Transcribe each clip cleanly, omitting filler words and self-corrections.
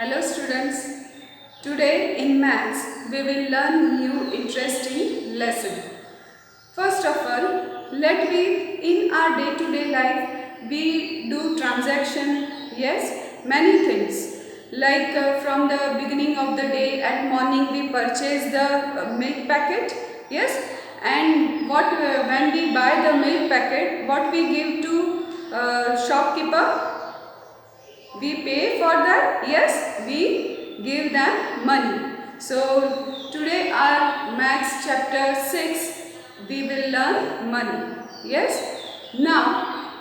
Hello students. Today in maths we will learn new interesting lesson. First of all, let we in our day-to-day life we do transaction, yes, many things. Like from the beginning of the day at morning we purchase the milk packet, yes, and what when we buy the milk packet, what we give to shopkeeper, we pay for that, yes, we give them money. So today our maths chapter 6 we will learn money, yes. Now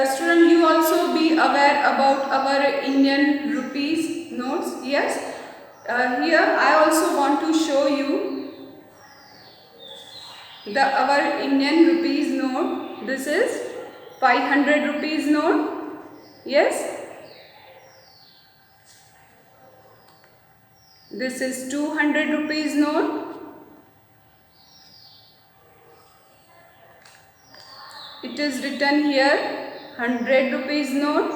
student, you also be aware about our Indian rupees notes, yes. Here I also want to show you the our Indian rupees note. This is 500 rupees note, yes. This is 200 rupees note. It is written here 100 rupees note.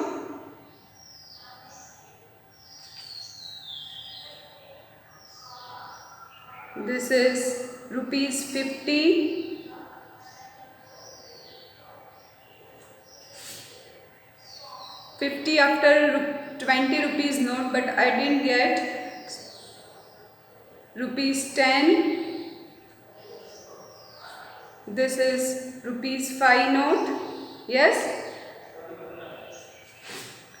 This is rupees 50. After 20 rupees note, but I didn't get. Rupees 10. This is rupees 5 note, yes.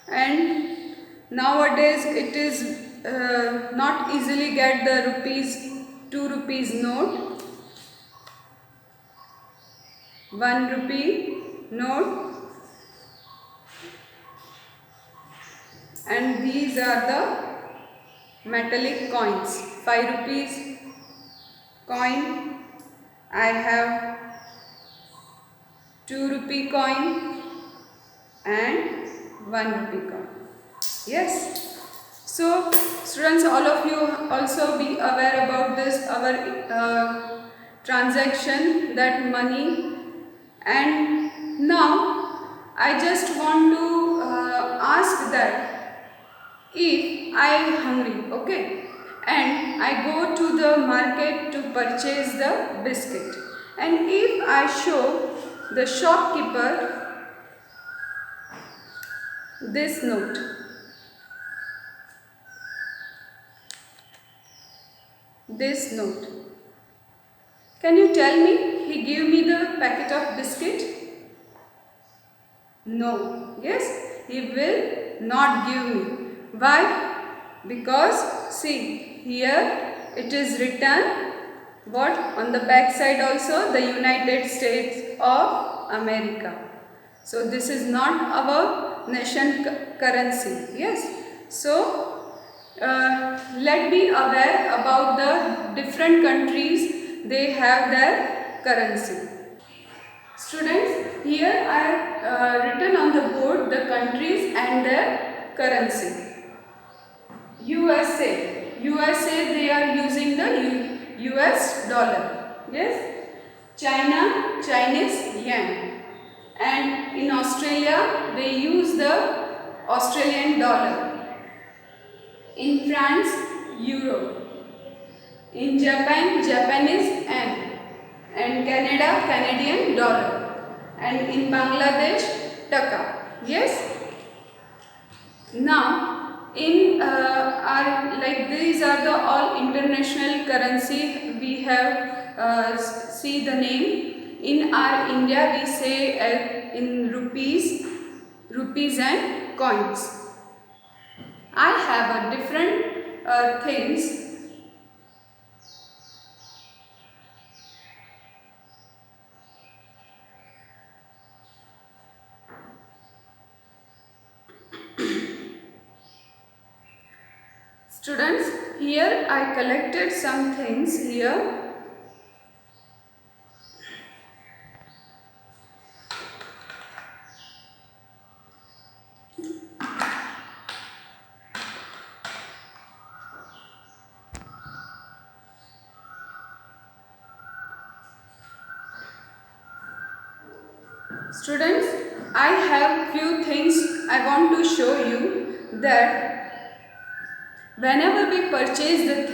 And nowadays it is not easily get the rupees 2 rupees note, 1 rupee note, and these are the metallic coins. 5 rupees coin, I have 2 rupee coin and 1 rupee coin, yes. So students, all of you also be aware about this our transaction, that money. And now I just want to ask that if I am hungry, okay, and I go to the market to purchase the biscuit, and if I show the shopkeeper this note, can you tell me he gave me the packet of biscuit? No, yes, he will not give me. Why? Because see, here it is written what on the back side also, the United States of America. So this is not our nation currency, yes. So let be aware about the different countries, they have their currency. Students, here I have written on the board the countries and their currency. USA they are using the US dollar, yes. China, Chinese yen, and in Australia they use the Australian dollar. In France, euro. In Japan, Japanese yen, and Canada, Canadian dollar, and in Bangladesh, taka, yes. Now in our, like, these are the all international currency we have see the name. In our India we say in rupees and coins. I have a different things. Students, here I collected some things here. Students, I have few things I want to show you, that whenever we purchase the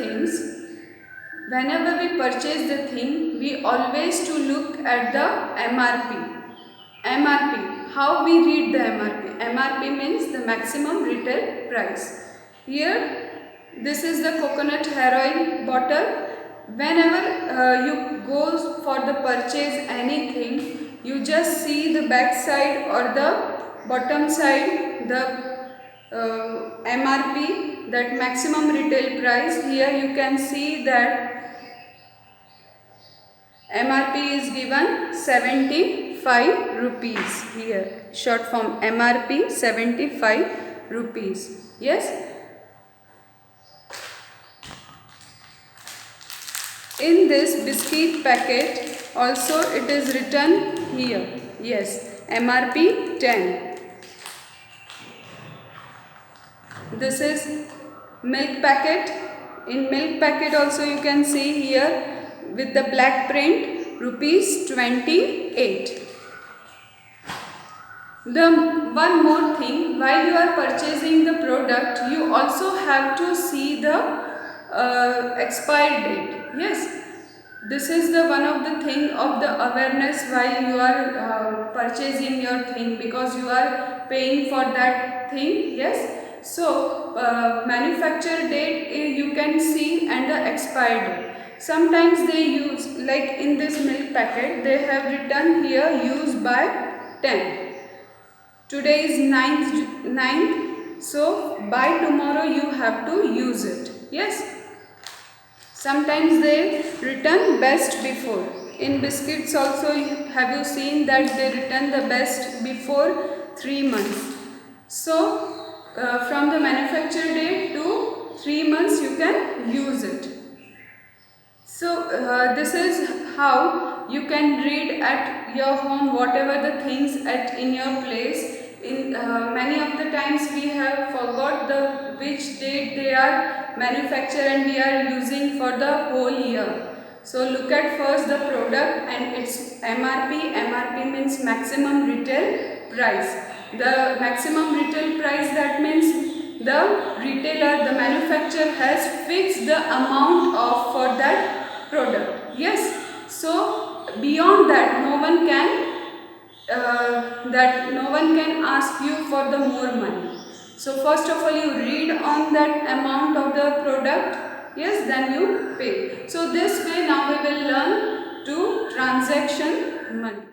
things, we always to look at the MRP. How we read the MRP? MRP means the maximum retail price. Here, this is the coconut hair oil bottle. Whenever you go for the purchase anything, you just see the back side or the bottom side, the MRP, that maximum retail price. Here you can see that MRP is given 75 rupees. Here short form MRP 75 rupees. Yes. In this biscuit packet also it is written here. Yes, MRP 10. This is milk packet. In milk packet also you can see here with the black print rupees 28. The one more thing, while you are purchasing the product, you also have to see the expired date. Yes, this is the one of the thing of the awareness while you are purchasing your thing, because you are paying for that thing. Yes. So, manufacture date you can see and the expired date. Sometimes they use, like in this milk packet, they have written here used by 10. Today is 9th, so by tomorrow you have to use it. Yes. Sometimes they written best before. In biscuits also, have you seen that they written the best before 3 months. So, from the manufacture date to 3 months you can use it. So this is how you can read at your home whatever the things in your place. In many of the times we have forgot the which date they are manufactured and we are using for the whole year. So look at first the product and its MRP. MRP means maximum retail price. The maximum retail price, that means the retailer, the manufacturer has fixed the amount of for that product. Yes. So beyond that, no one can ask you for the more money. So first of all, you read on that amount of the product. Yes, then you pay. So this way now we will learn to transaction money.